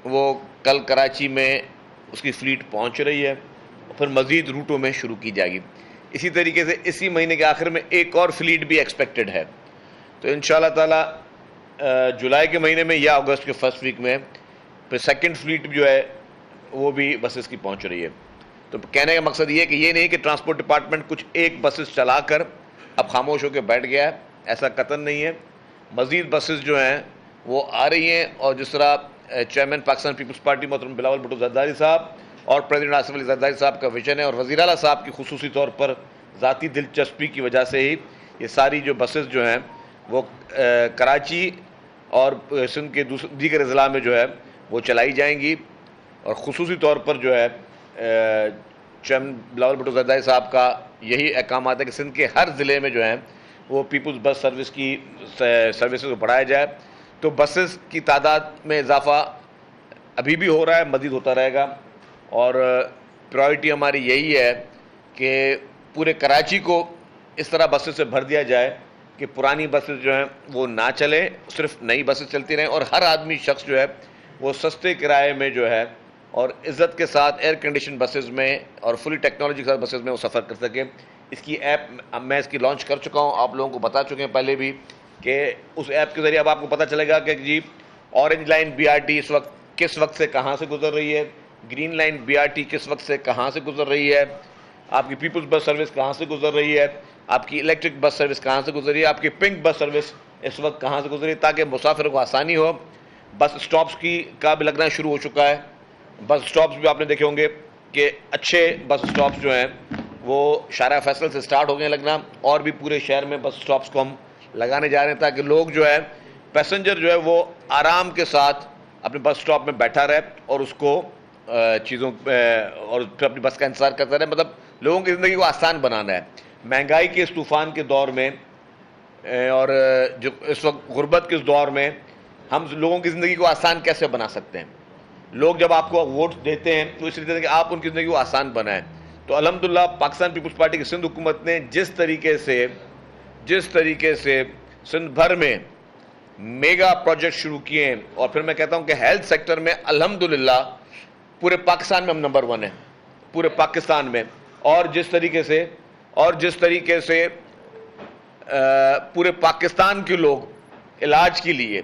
وہ کل کراچی میں اس کی فلیٹ پہنچ رہی ہے، پھر مزید روٹوں میں شروع کی جائے گی. اسی طریقے سے اسی مہینے کے آخر میں ایک اور فلیٹ بھی ایکسپیکٹڈ ہے. تو انشاءاللہ تعالی جولائی کے مہینے میں یا اگست کے فرسٹ ویک میں پھر سیکنڈ فلیٹ جو ہے وہ بھی بسز کی پہنچ رہی ہے. تو کہنے کا مقصد یہ ہے کہ یہ نہیں کہ ٹرانسپورٹ ڈپارٹمنٹ کچھ ایک بسز چلا کر اب خاموش ہو کے بیٹھ گیا ہے، ایسا قطعاً نہیں ہے. مزید بسز جو ہیں وہ آ رہی ہیں، اور جس طرح چیئرمین پاکستان پیپلز پارٹی محترم بلاول بھٹو زرداری صاحب اور پریزیڈنٹ آصف علی زرداری صاحب کا ویژن ہے، اور وزیر اعلیٰ صاحب کی خصوصی طور پر ذاتی دلچسپی کی وجہ سے ہی یہ ساری جو بسز جو ہیں وہ کراچی اور سندھ کے دیگر اضلاع میں جو ہے وہ چلائی جائیں گی. اور خصوصی طور پر جو ہے چیئرمین بلاول بھٹو زرداری صاحب کا یہی احکامات ہے کہ سندھ کے ہر ضلع میں جو ہیں وہ پیپلز بس سروس کی سروسز کو بڑھایا جائے. تو بسز کی تعداد میں اضافہ ابھی بھی ہو رہا ہے، مزید ہوتا رہے گا، اور پرائرٹی ہماری یہی ہے کہ پورے کراچی کو اس طرح بسز سے بھر دیا جائے کہ پرانی بسز جو ہیں وہ نہ چلیں، صرف نئی بسز چلتی رہیں، اور ہر آدمی شخص جو ہے وہ سستے کرائے میں جو ہے اور عزت کے ساتھ ایئر کنڈیشن بسز میں اور فلی ٹیکنالوجی کے ساتھ بسز میں وہ سفر کر سکے. اس کی ایپ میں اس کی لانچ کر چکا ہوں، آپ لوگوں کو بتا چکے ہیں پہلے بھی کہ اس ایپ کے ذریعے اب آپ کو پتہ چلے گا کہ جی orange line B R T اس وقت کس وقت سے کہاں سے گزر رہی ہے، green line B R T کس وقت سے کہاں سے گزر رہی ہے، آپ کی پیپلز بس سروس کہاں سے گزر رہی ہے، آپ کی الیکٹرک بس سروس کہاں سے گزر رہی ہے، آپ کی پنک بس سروس اس وقت کہاں سے گزر رہی ہے، تاکہ مسافروں کو آسانی ہو. بس اسٹاپس کا بھی لگنا شروع ہو چکا ہے. بس اسٹاپس بھی آپ نے دیکھے ہوں گے کہ اچھے بس اسٹاپس جو ہیں وہ شارع فیصل سے سٹارٹ ہو گئے لگنا، اور بھی پورے شہر میں بس اسٹاپس کو ہم لگانے جا رہے ہیں تاکہ لوگ جو ہے پیسنجر جو ہے وہ آرام کے ساتھ اپنے بس اسٹاپ میں بیٹھا رہے اور اس کو چیزوں اور پھر اپنی بس کا انتظار کرتا رہے. مطلب لوگوں کی زندگی کو آسان بنانا ہے. مہنگائی کے اس طوفان کے دور میں اور جو اس وقت غربت کے اس دور میں ہم لوگوں کی زندگی کو آسان کیسے بنا سکتے ہیں. لوگ جب آپ کو ووٹ دیتے ہیں تو اس لیے دیتے ہیں کہ آپ ان کی زندگی کو آسان بنائیں. تو الحمدللہ پاکستان پیپلز پارٹی کی سندھ حکومت نے جس طریقے سے سندھ بھر میں میگا پروجیکٹ شروع کیے ہیں، اور پھر میں کہتا ہوں کہ ہیلتھ سیکٹر میں الحمدللہ پورے پاکستان میں ہم نمبر 1 ہیں، پورے پاکستان میں. اور جس طریقے سے پورے پاکستان کے لوگ علاج کے لیے،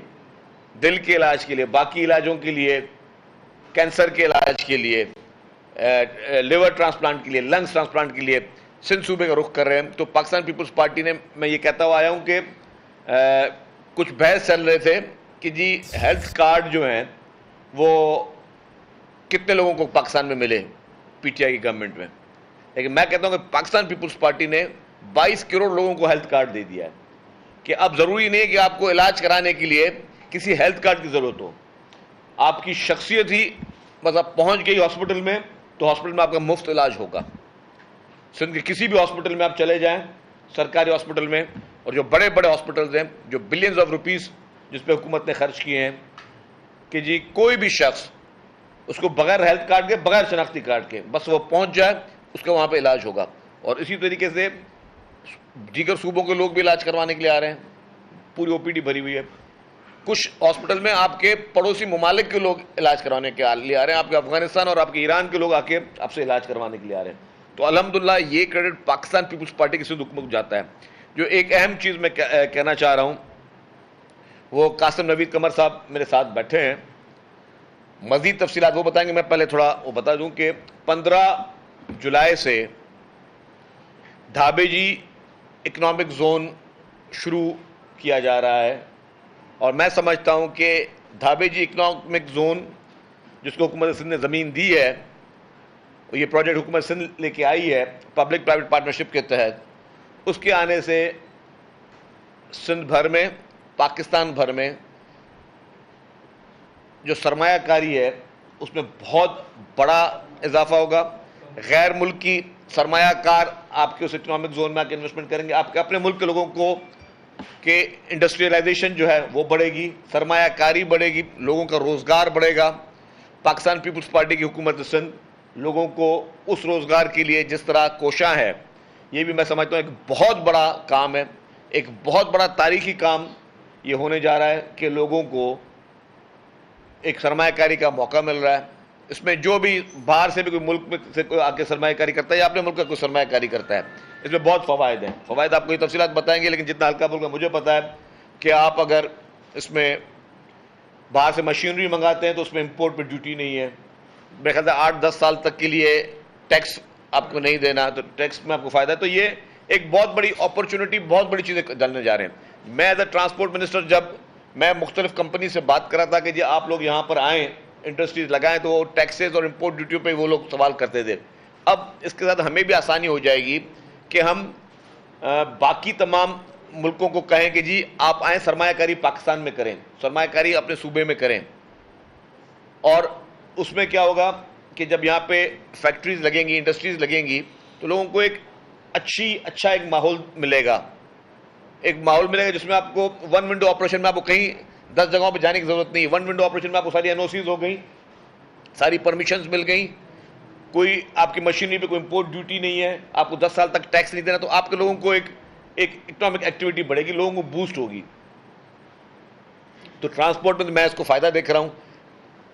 دل کے علاج کے لیے، باقی علاجوں کے لیے، کینسر کے علاج کے لیے، لیور ٹرانسپلانٹ کے لیے، لنگز ٹرانسپلانٹ کے لیے سندھ صوبے کا رخ کر رہے ہیں. تو پاکستان پیپلز پارٹی نے، میں یہ کہتا ہوا آیا ہوں کہ کچھ بحث چل رہے تھے کہ جی ہیلتھ کارڈ جو ہیں وہ کتنے لوگوں کو پاکستان میں ملے پی ٹی آئی کی گورنمنٹ میں. لیکن میں کہتا ہوں کہ پاکستان پیپلز پارٹی نے 22 کروڑ لوگوں کو ہیلتھ کارڈ دے دیا ہے کہ اب ضروری نہیں کہ آپ کو علاج کرانے کے لیے کسی ہیلتھ کارڈ کی ضرورت ہو. آپ کی شخصیت ہی بس آپ پہنچ گئی ہاسپٹل میں تو ہاسپٹل میں آپ کا مفت علاج ہوگا. سندھ کے کسی بھی ہاسپٹل میں آپ چلے جائیں، سرکاری ہاسپٹل میں، اور جو بڑے بڑے ہاسپٹلز ہیں جو بلینز آف روپیز جس پہ حکومت نے خرچ کیے ہیں، کہ جی کوئی بھی شخص اس کو بغیر ہیلتھ کارڈ کے، بغیر شناختی کارڈ کے بس وہ پہنچ جائے، اس کا وہاں پہ علاج ہوگا. اور اسی طریقے سے دیگر صوبوں کے لوگ بھی علاج کروانے کے لیے آ رہے ہیں، پوری او پی ڈی بھری ہوئی ہے. کچھ ہاسپٹل میں آپ کے پڑوسی ممالک کے لوگ علاج کروانے کے لیے آ رہے ہیں، آپ کے افغانستان اور آپ کے ایران کے لوگ آ کے آپ سے علاج کروانے کے لیے آ رہے ہیں. تو الحمدللہ یہ کریڈٹ پاکستان پیپلز پارٹی کی سندھ حکومت کو جاتا ہے. جو ایک اہم چیز میں کہنا چاہ رہا ہوں، وہ قاسم نوید قمر صاحب میرے ساتھ بیٹھے ہیں، مزید تفصیلات وہ بتائیں گے. میں پہلے تھوڑا وہ بتا دوں کہ 15 جولائی سے ڈھابے جی اکنامک زون شروع کیا جا رہا ہے، اور میں سمجھتا ہوں کہ ڈھابے جی اکنامک زون جس کو حکومت سندھ نے زمین دی ہے، یہ پروجیکٹ حکومت سندھ لے کے آئی ہے پبلک پرائیویٹ پارٹنرشپ کے تحت، اس کے آنے سے سندھ بھر میں، پاکستان بھر میں جو سرمایہ کاری ہے اس میں بہت بڑا اضافہ ہوگا. غیر ملکی سرمایہ کار آپ کے اس اکنامک زون میں آ کے انویسٹمنٹ کریں گے، آپ کے اپنے ملک کے لوگوں کو کہ انڈسٹریلائزیشن جو ہے وہ بڑھے گی، سرمایہ کاری بڑھے گی، لوگوں کا روزگار بڑھے گا. پاکستان پیپلز پارٹی کی حکومت سندھ لوگوں کو اس روزگار کے لیے جس طرح کوشاں ہے، یہ بھی میں سمجھتا ہوں ایک بہت بڑا کام ہے، ایک بہت بڑا تاریخی کام یہ ہونے جا رہا ہے کہ لوگوں کو ایک سرمایہ کاری کا موقع مل رہا ہے. اس میں جو بھی باہر سے بھی کوئی ملک میں سے کوئی آ کے سرمایہ کاری کرتا ہے یا اپنے ملک کا کوئی سرمایہ کاری کرتا ہے, اس میں بہت فوائد ہیں. فوائد آپ کو یہ تفصیلات بتائیں گے, لیکن جتنا ہلکا پھلکا مجھے پتا ہے کہ آپ اگر اس میں باہر سے مشینری منگاتے ہیں تو اس میں امپورٹ پہ ڈیوٹی نہیں ہے. میرے خیال سے 8-10 سال تک کے لیے ٹیکس آپ کو نہیں دینا, تو ٹیکس میں آپ کو فائدہ ہے. تو یہ ایک بہت بڑی اپرچونٹی, بہت بڑی چیزیں ڈالنے جا رہے ہیں. میں ایز اے ٹرانسپورٹ منسٹر جب میں مختلف کمپنی سے بات کر رہا تھا کہ جی آپ لوگ یہاں پر آئیں, انڈسٹریز لگائیں, تو وہ ٹیکسز اور امپورٹ ڈیوٹیوں پہ وہ لوگ سوال کرتے تھے. اب اس کے ساتھ ہمیں بھی آسانی ہو جائے گی کہ ہم باقی تمام ملکوں کو کہیں کہ جی آپ آئیں, سرمایہ کاری پاکستان میں کریں, سرمایہ کاری اپنے صوبے میں کریں. اور اس میں کیا ہوگا کہ جب یہاں پہ فیکٹریز لگیں گی, انڈسٹریز لگیں گی, تو لوگوں کو ایک اچھا ایک ماحول ملے گا. ایک ماحول ملے گا جس میں آپ کو ون ونڈو آپریشن میں آپ کو کہیں 10 جگہوں پہ جانے کی ضرورت نہیں. ون ونڈو آپریشن میں آپ کو ساری NOCs ہو گئی, ساری پرمیشنز مل گئیں, کوئی آپ کی مشینری پہ کوئی امپورٹ ڈیوٹی نہیں ہے, آپ کو 10 سال تک ٹیکس نہیں دینا. تو آپ کے لوگوں کو ایک اکنامک ایکٹیویٹی بڑھے گی, لوگوں کو بوسٹ ہوگی. تو ٹرانسپورٹ میں میں اس کو فائدہ دیکھ رہا ہوں,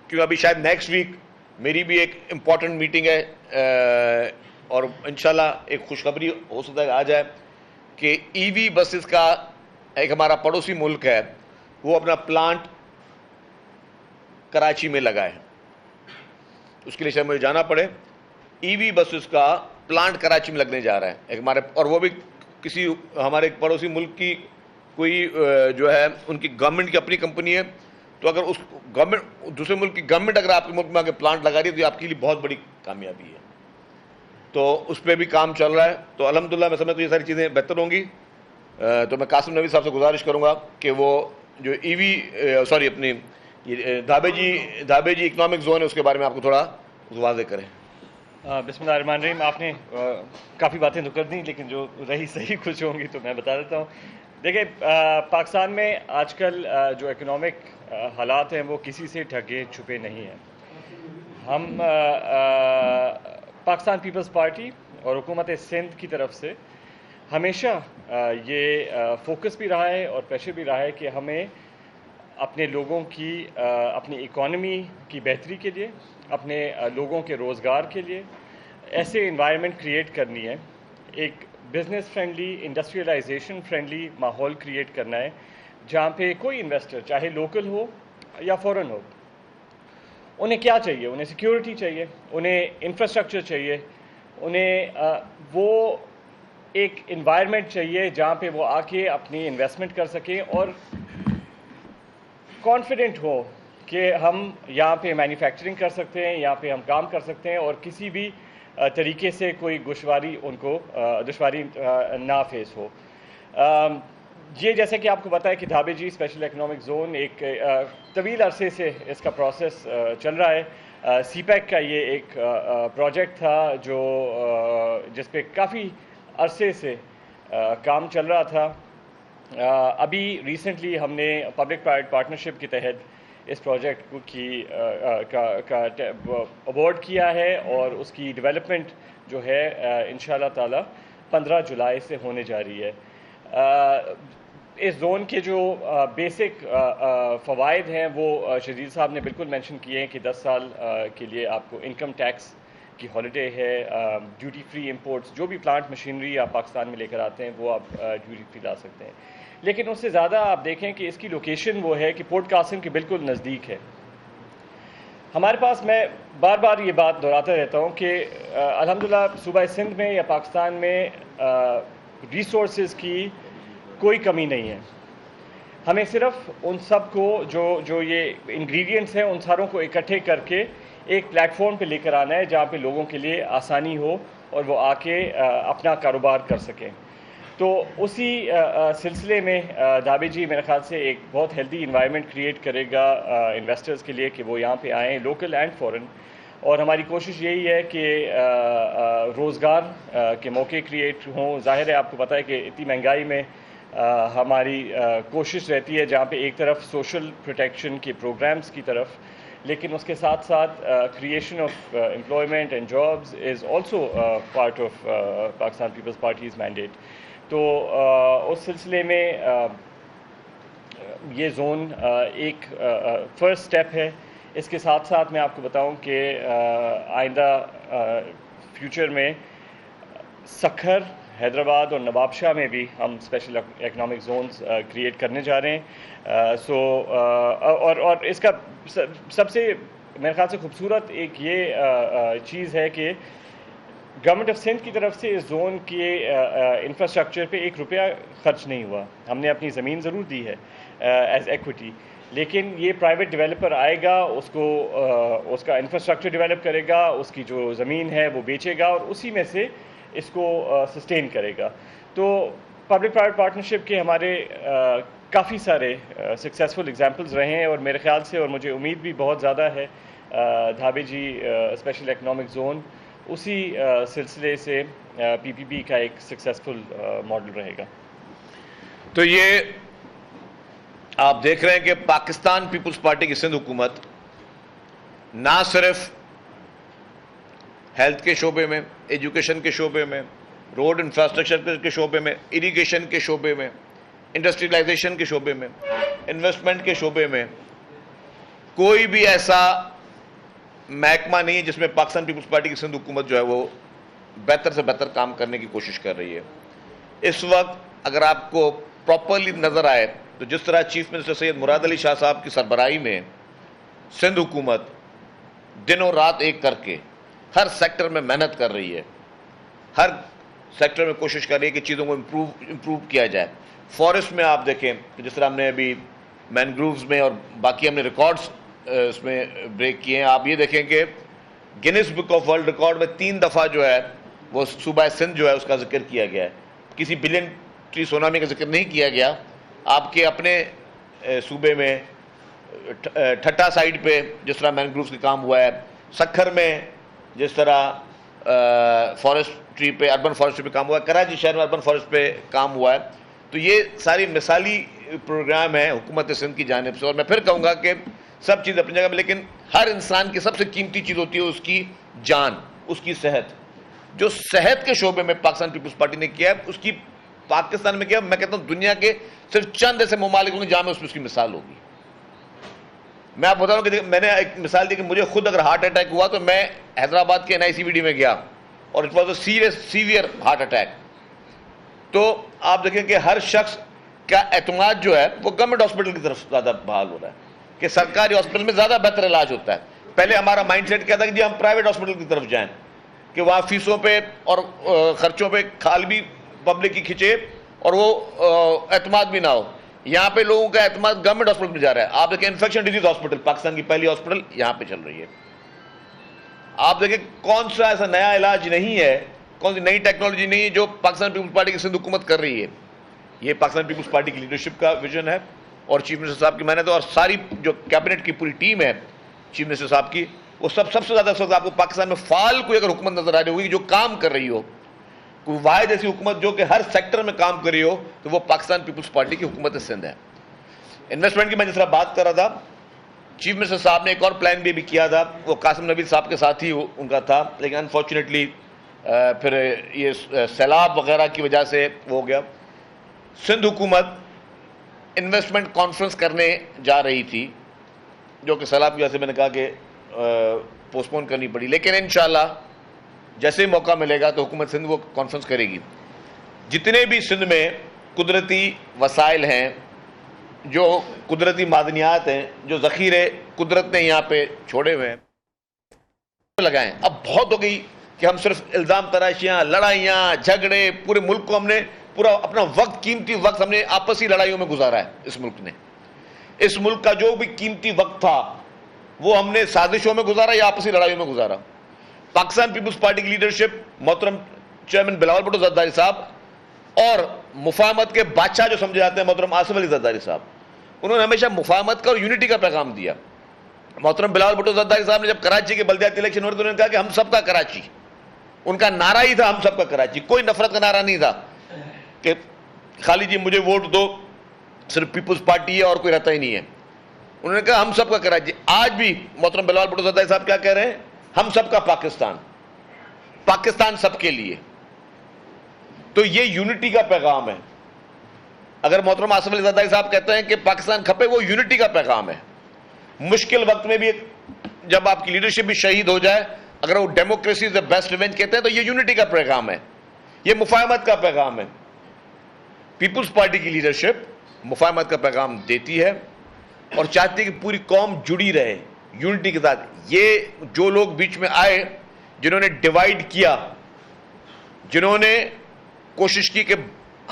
کیونکہ ابھی شاید نیکسٹ ویک میری بھی ایک امپورٹنٹ میٹنگ ہے, اور انشاءاللہ ایک خوشخبری ہو سکتا ہے آ جائے کہ EV بسز کا ایک ہمارا پڑوسی ملک ہے, وہ اپنا پلانٹ کراچی میں لگائے. اس کے لیے شاید مجھے جانا پڑے. EV بسز کا پلانٹ کراچی میں لگنے جا رہا ہے ایک ہمارے, اور وہ بھی کسی ہمارے ایک پڑوسی ملک کی کوئی جو ہے ان کی گورنمنٹ کی اپنی کمپنی ہے. تو اگر اس گورنمنٹ, دوسرے ملک کی گورنمنٹ اگر آپ کے ملک میں آ کے پلانٹ لگا رہی ہے تو یہ آپ کے لیے بہت بڑی کامیابی ہے. تو اس پہ بھی کام چل رہا ہے. تو الحمدللہ میں سمجھتا ہوں یہ ساری چیزیں بہتر ہوں گی. تو میں قاسم نبی صاحب سے گزارش کروں گا کہ وہ جو اپنی دھابے جی اکنامک زون ہے, اس کے بارے میں آپ کو تھوڑا واضح کریں. بسم اللہ الرحمن الرحیم. آپ نے کافی باتیں تو کر دیں, لیکن جو رہی صحیح کچھ ہوں گی تو میں بتا دیتا ہوں. دیکھیں, پاکستان میں آج کل جو اکنامک حالات ہیں وہ کسی سے ڈھکے چھپے نہیں ہیں. ہم پاکستان پیپلز پارٹی اور حکومت سندھ کی طرف سے ہمیشہ یہ فوکس بھی رہا ہے اور پریشر بھی رہا ہے کہ ہمیں اپنے لوگوں کی, اپنی اکانومی کی بہتری کے لیے, اپنے لوگوں کے روزگار کے لیے ایسے انوائرمنٹ کریٹ کرنی ہے, ایک بزنس فرینڈلی, انڈسٹریلائزیشن فرینڈلی ماحول کریٹ کرنا ہے, جہاں پہ کوئی انویسٹر چاہے لوکل ہو یا فورن ہو, انہیں کیا چاہیے؟ انہیں سیکیورٹی چاہیے, انہیں انفراسٹرکچر چاہیے, انہیں وہ ایک انوائرمنٹ چاہیے جہاں پہ وہ آ کے اپنی انویسٹمنٹ کر سکیں اور کانفیڈنٹ ہو کہ ہم یہاں پہ مینوفیکچرنگ کر سکتے ہیں, یہاں پہ ہم کام کر سکتے ہیں, اور کسی بھی طریقے سے کوئی دشواری نہ فیس ہو. یہ جیسے کہ آپ کو پتہ ہے کہ دھابے جی اسپیشل اکنامک زون ایک طویل عرصے سے اس کا پروسیس چل رہا ہے. CPEC کا یہ ایک پروجیکٹ تھا جس پہ کافی عرصے سے کام چل رہا تھا. ابھی ریسنٹلی ہم نے پبلک پرائیویٹ پارٹنرشپ کے تحت اس پروجیکٹ کا اوارڈ کیا ہے, اور اس کی ڈیولپمنٹ جو ہے انشاءاللہ تعالی 15 جولائی سے ہونے جا رہی ہے. اس زون کے جو بیسک فوائد ہیں وہ شہزیر صاحب نے بالکل مینشن کیے ہیں کہ 10 سال کے لیے آپ کو انکم ٹیکس کی ہالیڈے ہے, ڈیوٹی فری امپورٹس, جو بھی پلانٹ مشینری آپ پاکستان میں لے کر آتے ہیں وہ آپ ڈیوٹی فری لا سکتے ہیں. لیکن اس سے زیادہ آپ دیکھیں کہ اس کی لوکیشن وہ ہے کہ پورٹ قاسم کے بالکل نزدیک ہے. ہمارے پاس, میں بار بار یہ بات دہراتا رہتا ہوں کہ الحمدللہ صوبہ سندھ میں یا پاکستان میں ریسورسز کی کوئی کمی نہیں ہے. ہمیں صرف ان سب کو جو یہ انگریڈینٹس ہیں ان ساروں کو اکٹھے کر کے ایک پلیٹ فارم پہ لے کر آنا ہے جہاں پہ لوگوں کے لیے آسانی ہو اور وہ آ کے اپنا کاروبار کر سکیں. تو اسی سلسلے میں دھابے جی میرے خیال سے ایک بہت ہیلدی انوائرمنٹ کریٹ کرے گا انویسٹرز کے لیے کہ وہ یہاں پہ آئیں, لوکل اینڈ فورن. اور ہماری کوشش یہی ہے کہ روزگار کے موقع کریٹ ہوں. ظاہر ہے آپ کو پتہ ہے کہ اتنی مہنگائی میں ہماری کوشش رہتی ہے جہاں پہ ایک طرف سوشل پروٹیکشن کے پروگرامز کی طرف, لیکن اس کے ساتھ ساتھ creation of employment and jobs is also part of Pakistan people's party's mandate. تو اس سلسلے میں یہ زون ایک فرسٹ سٹیپ ہے اس کے ساتھ ساتھ میں آپ کو بتاؤں کہ آئندہ فیوچر میں سکھر، حیدرآباد اور نواب شاہ میں بھی ہم اسپیشل اکنامک زونز کریٹ کرنے جا رہے ہیں. اور اس کا سب سے میرے خیال سے خوبصورت ایک یہ چیز ہے کہ گورنمنٹ آف سندھ کی طرف سے اس زون کے انفراسٹرکچر پہ 1 روپیہ خرچ نہیں ہوا. ہم نے اپنی زمین ضرور دی ہے ایز ایکویٹی، لیکن یہ پرائیویٹ ڈیولپر آئے گا، اس کا انفراسٹرکچر ڈیولپ کرے گا، اس کی جو زمین ہے وہ بیچے گا اور اسی میں سے اس کو سسٹین کرے گا. تو پبلک پرائیویٹ پارٹنرشپ کے ہمارے کافی سارے سکسیزفل ایگزامپلز رہے ہیں، اور میرے خیال سے اور مجھے امید بھی بہت زیادہ ہے دھابے جی اسپیشل اکنامک زون اسی سلسلے سے پی پی پی کا ایک سکسیزفل ماڈل رہے گا. تو یہ آپ دیکھ رہے ہیں کہ پاکستان پیپلز پارٹی کی سندھ حکومت نہ صرف ہیلتھ کے شعبے میں، ایجوکیشن کے شعبے میں، روڈ انفراسٹرکچر کے شعبے میں، اریگیشن کے شعبے میں، انڈسٹریلائزیشن کے شعبے میں، انویسٹمنٹ کے شعبے میں کوئی بھی ایسا محکمہ نہیں ہے جس میں پاکستان پیپلز پارٹی کی سندھ حکومت جو ہے وہ بہتر سے بہتر کام کرنے کی کوشش کر رہی ہے. اس وقت اگر آپ کو پراپرلی نظر آئے تو جس طرح چیف منسٹر سید مراد علی شاہ صاحب کی سربراہی میں سندھ حکومت دنوں رات ایک کر کے ہر سیکٹر میں محنت کر رہی ہے، ہر سیکٹر میں کوشش کر رہی ہے کہ چیزوں کو امپروو کیا جائے. فارسٹ میں آپ دیکھیں کہ جس طرح ہم نے ابھی مینگرووز میں اور باقی ہم نے ریکارڈز اس میں بریک کیے ہیں. آپ یہ دیکھیں کہ grains book of world record میں 3 دفعہ جو ہے وہ صوبہ سندھ جو ہے اس کا ذکر کیا گیا ہے. کسی بلین ٹری سونامی کا ذکر نہیں کیا گیا. آپ کے اپنے صوبے میں ٹھٹا سائڈ پہ جس طرح مینگرووز کا کام ہوا ہے، سکھر میں جس طرح فارسٹری پہ، اربن فارسٹری پہ کام ہوا ہے، کراچی شہر میں اربن فارسٹ پہ کام ہوا ہے. تو یہ ساری مثالی پروگرام ہیں حکومت سندھ کی جانب سے. اور میں پھر کہوں گا کہ سب چیز اپنی جگہ میں، لیکن ہر انسان کی سب سے قیمتی چیز ہوتی ہے اس کی جان، اس کی صحت. جو صحت کے شعبے میں پاکستان پیپلز پارٹی نے کیا ہے اس کی پاکستان میں کیا، میں کہتا ہوں دنیا کے صرف چند ایسے ممالک ہوں گے جہاں میں اس کی مثال ہوگی. میں آپ بتا رہا ہوں کہ میں نے ایک مثال دی کہ مجھے خود اگر ہارٹ اٹیک ہوا تو میں حیدرآباد کے NICVD میں گیا اور it was a severe heart attack. تو آپ دیکھیں کہ ہر شخص کا اعتماد جو ہے وہ گورنمنٹ ہاسپٹل کی طرف زیادہ بحال ہو رہا ہے کہ سرکاری ہاسپٹل میں زیادہ بہتر علاج ہوتا ہے. پہلے ہمارا مائنڈ سیٹ کیا تھا کہ جی ہم پرائیویٹ ہاسپٹل کی طرف جائیں کہ وہاں فیسوں پہ اور خرچوں پہ کھال بھی پبلک کی کھچے اور وہ اعتماد بھی نہ ہو. یہاں پہ لوگوں کا اعتماد گورنمنٹ ہاسپٹل میں جا رہا ہے. آپ دیکھیں انفیکشن ڈیزیز ہاسپٹل پاکستان کی پہلی ہاسپٹل یہاں پہ چل رہی ہے. آپ دیکھیں کون سا ایسا نیا علاج نہیں ہے، کون سی نئی ٹیکنالوجی نہیں ہے جو پاکستان پیپلز پارٹی کی سندھ حکومت کر رہی ہے. یہ پاکستان پیپلز پارٹی کی لیڈرشپ کا ویژن ہے اور چیف منسٹر صاحب کی محنت ہے اور ساری جو کیبنٹ کی پوری ٹیم ہے چیف منسٹر صاحب کی، وہ سب سے زیادہ اس وقت آپ کو پاکستان میں فعال کوئی اگر حکومت نظر آ رہی ہوگی جو کام کر رہی ہو، کوئی واحد ایسی حکومت جو کہ ہر سیکٹر میں کام کر رہی ہو، تو وہ پاکستان پیپلز پارٹی کی حکومت سندھ ہے. انویسٹمنٹ کی میں جس طرح بات کر رہا تھا، چیف منسٹر صاحب نے ایک اور پلان بھی کیا تھا، وہ قاسم نبی صاحب کے ساتھ ہی ان کا تھا، لیکن انفارچونیٹلی پھر یہ سیلاب وغیرہ کی وجہ سے ہو گیا. سندھ حکومت انویسٹمنٹ کانفرنس کرنے جا رہی تھی جو کہ سیلاب کی وجہ سے میں نے کہا کہ پوسٹ پون کرنی پڑی، لیکن انشاءاللہ جیسے موقع ملے گا تو حکومت سندھ وہ کانفرنس کرے گی. جتنے بھی سندھ میں قدرتی وسائل ہیں، جو قدرتی معدنیات ہیں، جو ذخیرے قدرت نے یہاں پہ چھوڑے ہوئے ہیں لگائیں. اب بہت ہو گئی کہ ہم صرف الزام تراشیاں، لڑائیاں، جھگڑے، پورے ملک کو ہم نے پورا اپنا وقت، قیمتی وقت ہم نے آپسی لڑائیوں میں گزارا ہے. اس ملک نے، اس ملک کا جو بھی قیمتی وقت تھا وہ ہم نے سازشوں میں گزارا یا آپسی لڑائیوں میں گزارا. پاکستان پیپلز پارٹی کی لیڈرشپ، محترم چیئرمین بلاول بھٹو زرداری صاحب اور مفاہمت کے بادشاہ جو سمجھے جاتے ہیں محترم آصف علی زرداری صاحب، انہوں نے ہمیشہ مفاہمت کا اور یونٹی کا پیغام دیا. محترم بلاول بھٹو زرداری صاحب نے جب کراچی کے بلدیاتی الیکشن ہوئے تو انہوں نے کہا کہ ہم سب کا کراچی. ان کا نعرہ ہی تھا ہم سب کا کراچی. کوئی نفرت کا نعرہ نہیں تھا کہ خالی جی مجھے ووٹ دو، صرف پیپلز پارٹی ہے اور کوئی رہتا ہی نہیں ہے. انہوں نے کہا ہم سب کا کراچی. آج بھی محترم بلاول بھٹو زرداری صاحب کیا کہہ رہے ہیں؟ ہم سب کا پاکستان، پاکستان سب کے لیے. تو یہ یونٹی کا پیغام ہے. اگر محترم آصف علی زرداری صاحب کہتے ہیں کہ پاکستان کھپے، وہ یونٹی کا پیغام ہے. مشکل وقت میں بھی جب آپ کی لیڈرشپ بھی شہید ہو جائے, اگر وہ democracy is the best revenge کہتے ہیں تو یہ یونٹی کا پیغام ہے, یہ مفاہمت کا پیغام ہے. پیپلز پارٹی کی لیڈرشپ مفاہمت کا پیغام دیتی ہے اور چاہتی ہے کہ پوری قوم جڑی رہے یونٹی کے ساتھ. یہ جو لوگ بیچ میں آئے, جنہوں نے ڈیوائیڈ کیا, جنہوں نے کوشش کی کہ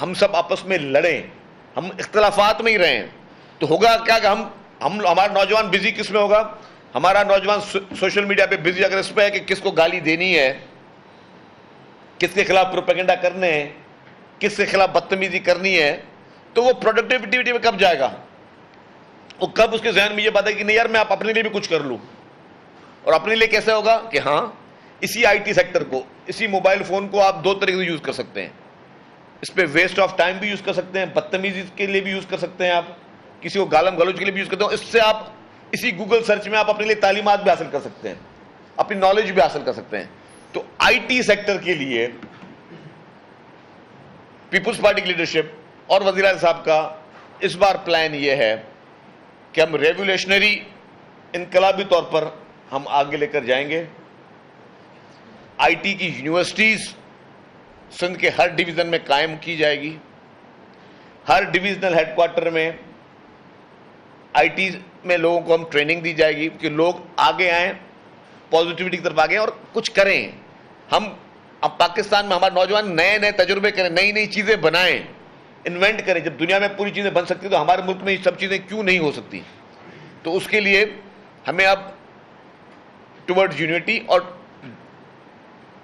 ہم سب آپس میں لڑیں, ہم اختلافات میں ہی رہیں, تو ہوگا کیا کہ ہمارا نوجوان بزی کس میں ہوگا؟ ہمارا نوجوان سوشل میڈیا پہ بزی اگر اس پہ ہے کہ کس کو گالی دینی ہے, کس کے خلاف پروپیگنڈا کرنے ہیں, کس کے خلاف بدتمیزی کرنی ہے, تو وہ پروڈکٹیوٹی میں کب جائے گا؟ وہ کب اس کے ذہن میں یہ بات ہے کہ نہیں یار میں اپنے لیے بھی کچھ کر لوں. اور اپنے لیے کیسے ہوگا کہ ہاں اسی آئی ٹی سیکٹر کو, اسی موبائل فون کو آپ دو طریقے سے یوز کر سکتے ہیں. اس پہ ویسٹ آف ٹائم بھی یوز کر سکتے ہیں, بدتمیزی کے لیے بھی یوز کر سکتے ہیں, آپ کسی کو گالم گلوچ کے لیے بھی یوز کرتے ہیں. اس سے آپ اسی گوگل سرچ میں آپ اپنے لیے تعلیمات بھی حاصل کر سکتے ہیں, اپنی نالج بھی حاصل کر سکتے ہیں. تو آئی ٹی سیکٹر کے لیے پیپلز پارٹی کی لیڈرشپ اور وزیر اعظم صاحب کا اس بار پلان یہ ہے کہ ہم ریولیوشنری انقلابی طور پر ہم آگے لے کر جائیں گے. آئی ٹی کی یونیورسٹیز سندھ کے ہر ڈویژن میں قائم کی جائے گی. ہر ڈویژنل ہیڈ کوارٹر میں آئی ٹی میں لوگوں کو ہم ٹریننگ دی جائے گی کہ لوگ آگے آئیں, پازیٹیوٹی کی طرف آگے اور کچھ کریں. ہم اب پاکستان میں ہمارے نوجوان نئے نئے تجربے کریں, نئی نئی چیزیں بنائیں, انوینٹ کریں. جب دنیا میں پوری چیزیں بن سکتی تو ہمارے ملک میں یہ سب چیزیں کیوں نہیں ہو سکتی؟ تو اس کے لیے ہمیں اب ٹورڈ یونٹی, اور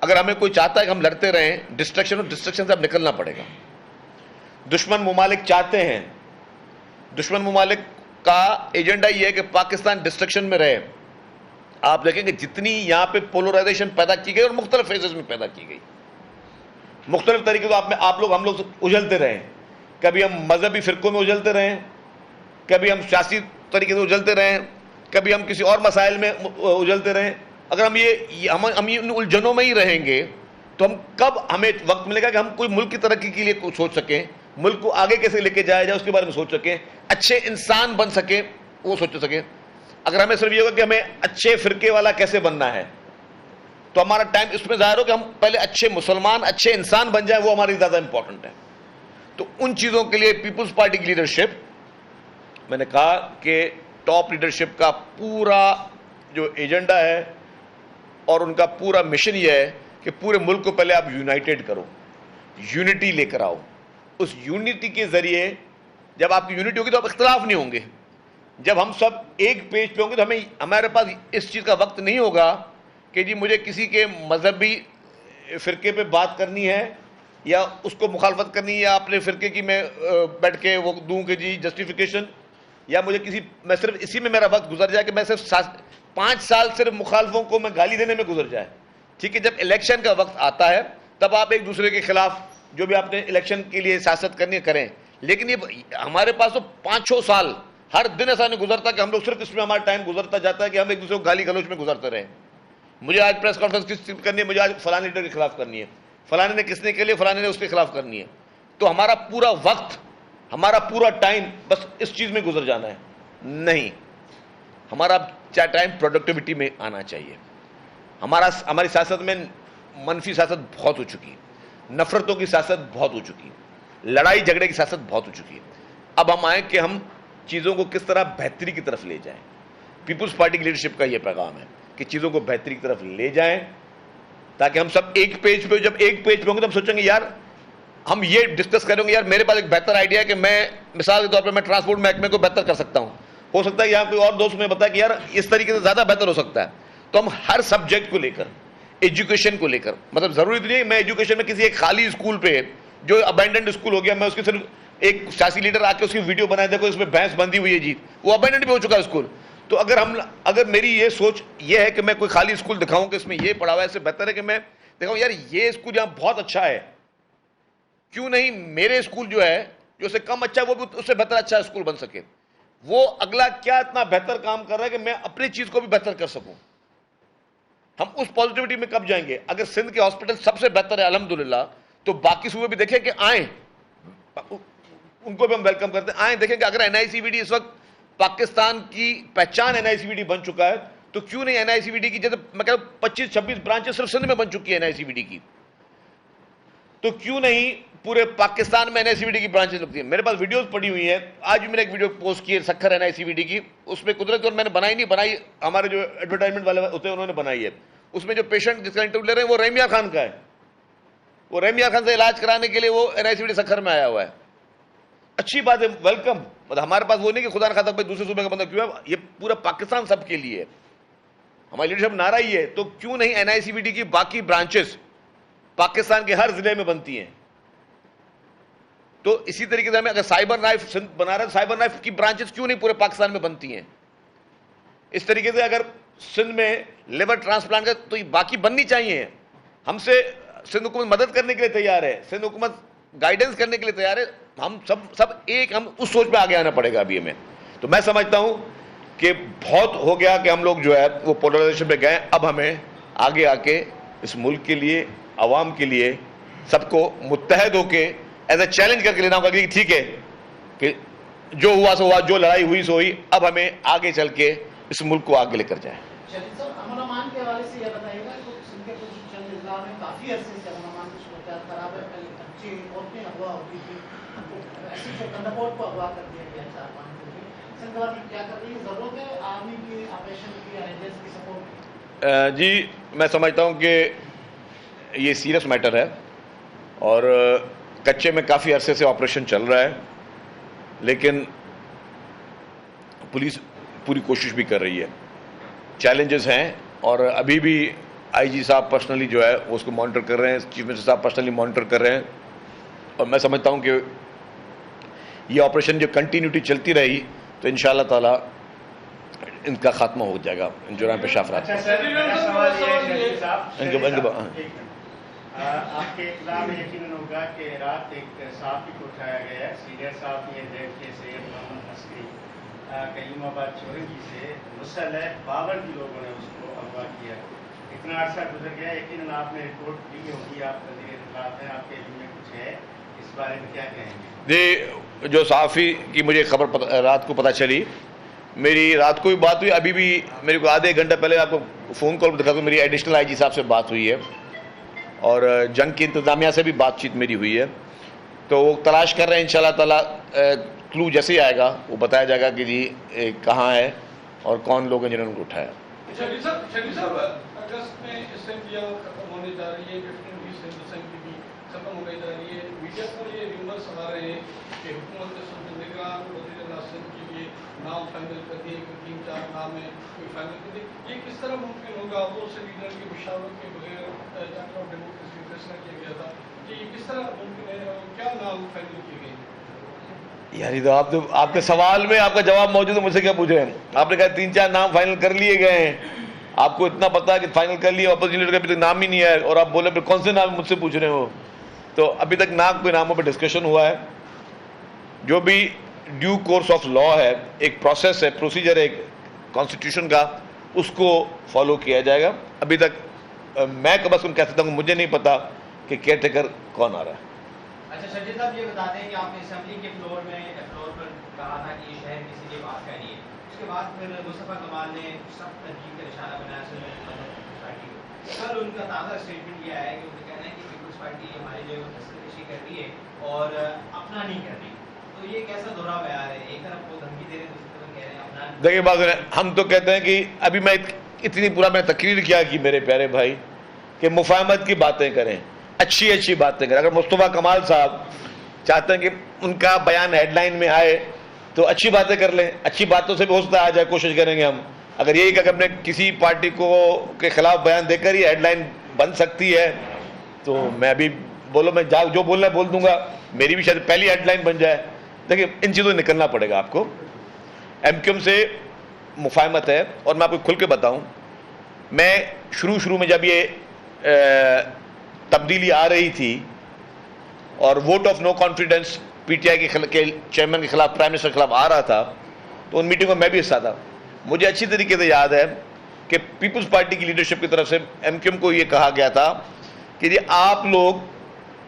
اگر ہمیں کوئی چاہتا ہے کہ ہم لڑتے رہیں ڈسٹرکشن سے اب نکلنا پڑے گا. دشمن ممالک چاہتے ہیں, دشمن ممالک کا ایجنڈا یہ ہے کہ پاکستان ڈسٹرکشن میں رہے. آپ دیکھیں کہ جتنی یہاں پہ پولرائزیشن پیدا کی گئی اور مختلف فیزز میں پیدا کی گئی, مختلف طریقے سے ہم لوگ اجلتے رہے. کبھی ہم مذہبی فرقوں میں اجلتے رہے, کبھی ہم سیاسی طریقے سے اجلتے رہے, کبھی ہم کسی اور مسائل میں اجلتے رہے. اگر ہم ان الجھنوں میں ہی رہیں گے تو ہمیں وقت ملے گا کہ ہم کوئی ملک کی ترقی کے لیے کچھ سوچ سکیں, ملک کو آگے کیسے لے کے جایا جائے اس کے بارے میں سوچ سکیں, اچھے انسان بن سکیں وہ سوچ سکیں. اگر ہمیں صرف یہ ہوگا کہ ہمیں اچھے فرقے والا کیسے بننا ہے, تو ہمارا ٹائم اس میں ظاہر ہو کہ ہم پہلے اچھے مسلمان, اچھے انسان بن جائیں, وہ ہمارے لیے زیادہ امپورٹنٹ ہے. تو ان چیزوں کے لیے پیپلز پارٹی کی لیڈرشپ, میں نے کہا کہ ٹاپ لیڈرشپ کا پورا جو ایجنڈا ہے اور ان کا پورا مشن یہ ہے کہ پورے ملک کو پہلے آپ یونائٹڈ کرو, یونٹی لے کر آؤ. اس یونٹی کے ذریعے جب آپ کی یونٹی ہوگی تو آپ اختلاف نہیں ہوں گے. جب ہم سب ایک پیج پہ ہوں گے تو ہمارے پاس اس چیز کا وقت نہیں ہوگا کہ جی مجھے کسی کے مذہبی فرقے پہ بات کرنی ہے یا اس کو مخالفت کرنی ہے, یا اپنے فرقے کی میں بیٹھ کے وہ دوں کہ جی جسٹیفیکیشن, یا مجھے میں صرف اسی میں میرا وقت گزر جائے کہ میں صرف 5 سال صرف مخالفوں کو میں گالی دینے میں گزر جائے. ٹھیک ہے, جب الیکشن کا وقت آتا ہے تب آپ ایک دوسرے کے خلاف جو بھی آپ نے الیکشن کے لیے سیاست کرنی ہے کریں, لیکن یہ ہمارے پاس تو 5-6 سال ہر دن ایسا نہیں گزرتا کہ ہم لوگ صرف اس میں ہمارا ٹائم گزرتا جاتا ہے کہ ہم ایک دوسرے کو گالی گلوچ میں گزرتے رہیں. مجھے آج پریس کانفرنس کس کرنی ہے, مجھے آج فلاں لیڈر کے خلاف کرنی ہے, فلانے نے کس نے کے لیے, فلانے نے اس کے خلاف کرنی ہے. تو ہمارا پورا وقت, ہمارا پورا ٹائم بس اس چیز میں گزر جانا ہے نہیں. ہمارا ٹائم پروڈکٹیوٹی میں آنا چاہیے. ہماری سیاست میں منفی سیاست بہت ہو چکی ہے, نفرتوں کی سیاست بہت ہو چکی ہے, لڑائی جھگڑے کی سیاست بہت ہو چکی ہے. اب ہم آئیں کہ ہم چیزوں کو کس طرح بہتری کی طرف لے جائیں. پیپلز پارٹی کی لیڈرشپ کا یہ پیغام ہے کہ چیزوں کو بہتری کی طرف لے جائیں تاکہ ہم سب ایک پیج پہ, جب ایک پیج پہ ہوں گے تو ہم سوچیں گے یار ہم یہ ڈسکس کریں گے, یار میرے پاس ایک بہتر آئیڈیا ہے کہ میں مثال کے طور پہ میں ٹرانسپورٹ محکمے کو بہتر کر سکتا ہوں. ہو سکتا ہے یہاں کوئی اور دوست میں بتایا کہ یار اس طریقے سے زیادہ بہتر ہو سکتا ہے. تو ہم ہر سبجیکٹ کو لے کر, ایجوکیشن کو لے کر, مطلب ضروری تو نہیں ہے میں ایجوکیشن میں کسی ایک خالی اسکول پہ جو ابینڈنڈ اسکول ہو گیا میں اس کی صرف ایک سیاسی لیڈر آ کے اس کی ویڈیو بنائے, دیکھو اس میں بھینس بندھی ہوئی ہے جی, وہ ابینڈنڈ بھی ہو چکا ہے اسکول. تو اگر میری یہ سوچ یہ ہے کہ میں کوئی خالی اسکول دکھاؤں کہ اس میں یہ پڑھا ہوا ہے, اس سے بہتر ہے کہ میں دکھاؤں یار یہ اسکول جہاں بہت اچھا ہے, کیوں نہیں میرے اسکول جو ہے جو اس سے کم اچھا ہے وہ بھی اس سے بہتر اچھا اسکول بن سکے. وہ اگلا کیا اتنا بہتر کام کر رہا ہے کہ میں اپنی چیز کو بھی بہتر کر سکوں. ہم اس پازیٹیوٹی میں کب جائیں گے؟ اگر سندھ کے ہاسپٹل سب سے بہتر ہے الحمدللہ, تو باقی صوبے بھی دیکھیں کہ آئیں, ان کو بھی ہم ویلکم کرتے ہیں, آئیں دیکھیں کہ اگر NICVD اس وقت پاکستان کی پہچان NICVD بن چکا ہے, تو کیوں نہیں NICVD کی, جیسے میں کہہ رہا ہوں 25-26 برانچز صرف سندھ میں بن چکی ہے NICVD کی, تو کیوں نہیں پورے پاکستان میں NICVD کی برانچز لگتی ہیں. میرے پاس ویڈیوز پڑی ہوئی ہیں, آج بھی میں نے ایک ویڈیو پوسٹ کی ہے سکھر NICVD کی, اس میں قدرت, اور میں نے بنائی ہمارے جو ایڈورٹائزمنٹ والے ہوتے ہیں انہوں نے بنائی ہے. اس میں جو پیشنٹ جس کا انٹرویو لے رہے ہیں وہ رحمیہ خان کا ہے, وہ رحمیہ خان سے علاج کرانے کے لیے وہ NICVD سکھر میں آیا ہوا ہے. اچھی بات ہے, ویلکم. مطلب ہمارے پاس وہ نہیں کہ خدا نہ خواستہ بھائی دوسرے صوبے کا بندہ کیوں ہے, یہ پورا پاکستان سب کے لیے ہے, ہماری لیڈرشپ نعرہ ہی ہے. تو کیوں نہیں NICVD کی باقی برانچز پاکستان کے ہر ضلع میں بنتی ہیں. تو اسی طریقے سے ہمیں اگر سائبر نائف سندھ بنا رہا ہے, سائبر نائف کی برانچز کیوں نہیں پورے پاکستان میں بنتی ہیں. اس طریقے سے اگر سندھ میں لیور ٹرانسپلانٹ کا, تو یہ باقی بننی چاہیے. ہم سے سندھ حکومت مدد کرنے کے لیے تیار ہے, سندھ حکومت گائیڈنس کرنے کے لیے تیار ہے. ہم سب ایک, ہم اس سوچ پہ آگے آنا پڑے گا ابھی ہمیں. تو میں سمجھتا ہوں کہ بہت ہو گیا کہ ہم لوگ جو ہے وہ پولرائزیشن پہ گئے. اب ہمیں آگے آ کے اس ملک کے لیے, عوام کے لیے, سب کو متحد ہو کے ایز اے چیلنج کر کے لینا ہوگا کہ ٹھیک ہے کہ جو ہوا سو ہوا, جو لڑائی ہوئی سو ہوئی, اب ہمیں آگے چل کے اس ملک کو آگے لے کر جائیں. امن امان کے حوالے سے یہ بتائیے گا, سندھ کے کچھ چند اضلاع میں کافی عرصے سے امن امان کی صورتحال خراب ہے. پہلے بچے عورتیں اغوا ہوتی تھی, ایسے جو کنڈپورٹ کو اغوا کر دیا گیا 4-5 دن میں. سندھ گورنمنٹ کیا کر رہی ہے, ضرورت ہے آرمی کی, آپریشن کی, رینجرز کی سپورٹ کی؟ جی میں سمجھتا ہوں کہ یہ سیریس میٹر ہے, اور کچے میں کافی عرصے سے آپریشن چل رہا ہے, لیکن پولیس پوری کوشش بھی کر رہی ہے. چیلنجز ہیں, اور ابھی بھی IG صاحب پرسنلی جو ہے وہ اس کو مانیٹر کر رہے ہیں, چیف منسٹر صاحب پرسنلی مانیٹر کر رہے ہیں. اور میں سمجھتا ہوں کہ یہ آپریشن جو کنٹینیوٹی چلتی رہی تو انشاءاللہ تعالی ان کا خاتمہ ہو جائے گا, ان جرائم پیشہ افراد. آپ کے اطلاع میں یقیناً ہوگا کہ رات ایک صحافی کو اٹھایا گیا ہے, سینئر صحافی ہے ڈیٹ سید محمد عسکری, کلیم آباد چورنگی سے مسلح 52 لوگوں نے اس کو اغوا کیا. اتنا عرصہ گزر گیا, یقیناً آپ نے رپورٹ دی ہوگی, آپ وزیر اطلاعات ہیں, آپ کے علم میں کچھ ہے, اس بارے میں کیا کہیں گے؟ جی, جو صحافی کی مجھے خبر رات کو پتہ چلی, میری رات کو بھی بات ہوئی, ابھی بھی میرے کو آدھے گھنٹہ پہلے آپ کو فون کال دکھا دوں, میری ایڈیشنل IG صاحب سے بات ہوئی ہے, اور جنگ کی انتظامیہ سے بھی بات چیت میری ہوئی ہے. تو وہ تلاش کر رہے ہیں, انشاءاللہ تعالیٰ کلو جیسے ہی آئے گا وہ بتایا جائے گا کہ جی کہاں ہے اور کون لوگ ہیں جنہوں نے اٹھایا. شریف صاحب, اگست میں اسمبلیاں ختم ہونے جا رہی ہے, 15-20 اسمبلی بھی ختم ہونے جا رہی ہے. میڈیا پر یہ ریومرس آ رہے ہیں کہ حکومت نگران وزیر ناصر کے لیے نام فائنل کر دیے, 3-4 نام ہے, کوئی فائنل کر دیے. یہ کس طرح ممکن ہوگا؟ وہ سے لیڈر کی مشاورت کے بغیر چارٹر آف ڈیموکریسی فیصلہ کیا گیا تھا, کہ یہ کس طرح ممکن ہے, اور کیا نام فائنل کیے گئے؟ یعنی تو آپ کے سوال میں آپ کا جواب موجود ہے, مجھ سے کیا پوچھیں؟ آپ نے کہا 3-4 نام فائنل کر لیے گئے ہیں, آپ کو اتنا پتا ہے کہ فائنل کر لیے, اپوزیشن لیڈر کا ابھی تک نام ہی نہیں ہے, اور آپ بولے پھر کون سے نام مجھ سے پوچھ رہے ہو؟ تو ابھی تک نہ کوئی ناموں پہ ڈسکشن ہوا ہے. جو بھی ڈیو کورس آف لا ہے, ایک پروسیس ہے, پروسیجر ہے ایک کانسٹیٹیوشن کا, اس کو فالو کیا جائے گا. ابھی تک میں کم از کم کہہ سکتا ہوں, مجھے نہیں پتا کہ کیئر ٹیکر کون آ رہا ہے. اچھا شجید صاحب, یہ بتا دیں کہ آپ نے اسمبلی کے فلور پر کہا تھا کہ یہ شہر کسی کے پاس کا نہیں ہے, اس کے بعد پھر مصطفیٰ کمال نے سخت تنقید کا نشانہ بنایا پیپلز پارٹی کو. کل ان کا تازہ اسٹیٹمنٹ یہ آیا ہے کہ ان کا کہنا ہے کہ پیپلز پارٹی ہماری جو دستکشی کر رہی ہے اور اپنا نہیں کر رہی. تو یہ کیسا دورہ بیان ہے؟ ایک طرف وہ دھمکی دے رہے ہیں, دوسری طرف کہہ رہے ہیں اپنا. دیکھیے بات, ہم تو کہتے ہیں کہ ابھی میں اتنی پورا میں تقریر کیا کہ میرے پیارے بھائی کہ مفاہمت کی باتیں کریں, اچھی باتیں کریں. اگر مصطفیٰ کمال صاحب چاہتے ہیں کہ ان کا بیان ہیڈ لائن میں آئے تو اچھی باتیں کر لیں, اچھی باتوں سے بھی ہو سکتا ہے آ جائے, کوشش کریں گے ہم. اگر یہی کہ اپنے کسی پارٹی کو کے خلاف بیان دے کر ہی ہیڈ لائن بن سکتی ہے, تو میں ابھی بولو, میں جو بولنا ہے بول دوں گا, میری بھی شاید پہلی ہیڈ لائن بن جائے. دیکھیں ان چیزوں سے نکلنا پڑے گا آپ کو. MQM سے مفاہمت ہے, اور میں آپ کو کھل کے بتاؤں, میں شروع میں جب یہ تبدیلی آ رہی تھی اور vote of no confidence PTI کے چیئرمین کے خلاف, پرائم منسٹر کے خلاف آ رہا تھا, تو ان میٹنگوں میں بھی حصہ تھا. مجھے اچھی طریقے سے یاد ہے کہ پیپلز پارٹی کی لیڈرشپ کی طرف سے MQM کو یہ کہا گیا تھا کہ جی آپ لوگ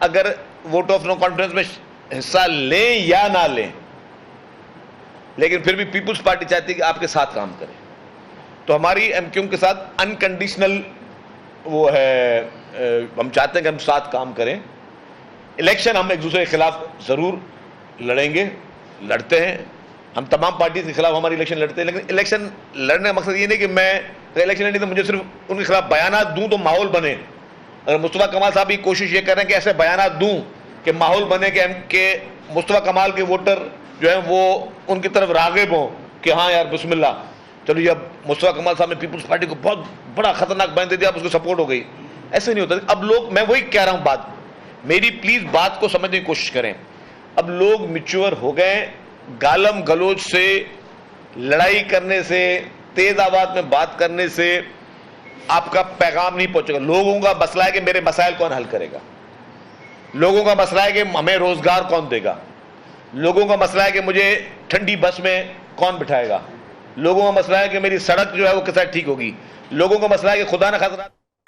اگر ووٹ آف نو کانفیڈنس میں حصہ لیں یا نہ لیں, لیکن پھر بھی پیپلز پارٹی چاہتی ہے کہ آپ کے ساتھ کام کریں. تو ہماری ایم کیو ایم کے ساتھ انکنڈیشنل وہ ہے، ہم چاہتے ہیں کہ ہم ساتھ کام کریں. الیکشن ہم ایک دوسرے کے خلاف ضرور لڑیں گے، لڑتے ہیں، ہم تمام پارٹیز کے خلاف ہماری الیکشن لڑتے ہیں، لیکن الیکشن لڑنے کا مقصد یہ نہیں کہ میں الیکشن لڑنی تو مجھے صرف ان کے خلاف بیانات دوں تو ماحول بنے. اگر مصطفیٰ کمال صاحب بھی کوشش یہ کر رہے ہیں کہ ایسے بیانات دوں کہ ماحول بنے کہ مصطفیٰ کمال کے ووٹر جو ہیں وہ ان کی طرف راغب ہوں کہ ہاں یار بسم اللہ چلو یہ اب مصطفیٰ کمال صاحب نے پیپلز پارٹی کو بہت بڑا خطرناک بیان دے دیا، اب اس کو سپورٹ ہو گئی. ایسے نہیں ہوتا. اب لوگ، میں وہی کہہ رہا ہوں، بات میری پلیز بات کو سمجھنے کی کوشش کریں. اب لوگ میچور ہو گئے، گالم گلوچ سے، لڑائی کرنے سے، تیز آواز میں بات کرنے سے آپ کا پیغام نہیں پہنچے گا. لوگوں کا مسئلہ ہے کہ میرے مسائل کون حل کرے گا، لوگوں کا مسئلہ ہے کہ ہمیں روزگار کون دے گا، لوگوں کا مسئلہ ہے کہ مجھے ٹھنڈی بس میں کون بٹھائے گا، لوگوں کا مسئلہ ہے کہ میری سڑک جو ہے وہ کیسے ٹھیک ہوگی، لوگوں کا مسئلہ ہے کہ خدا نہ خاصہ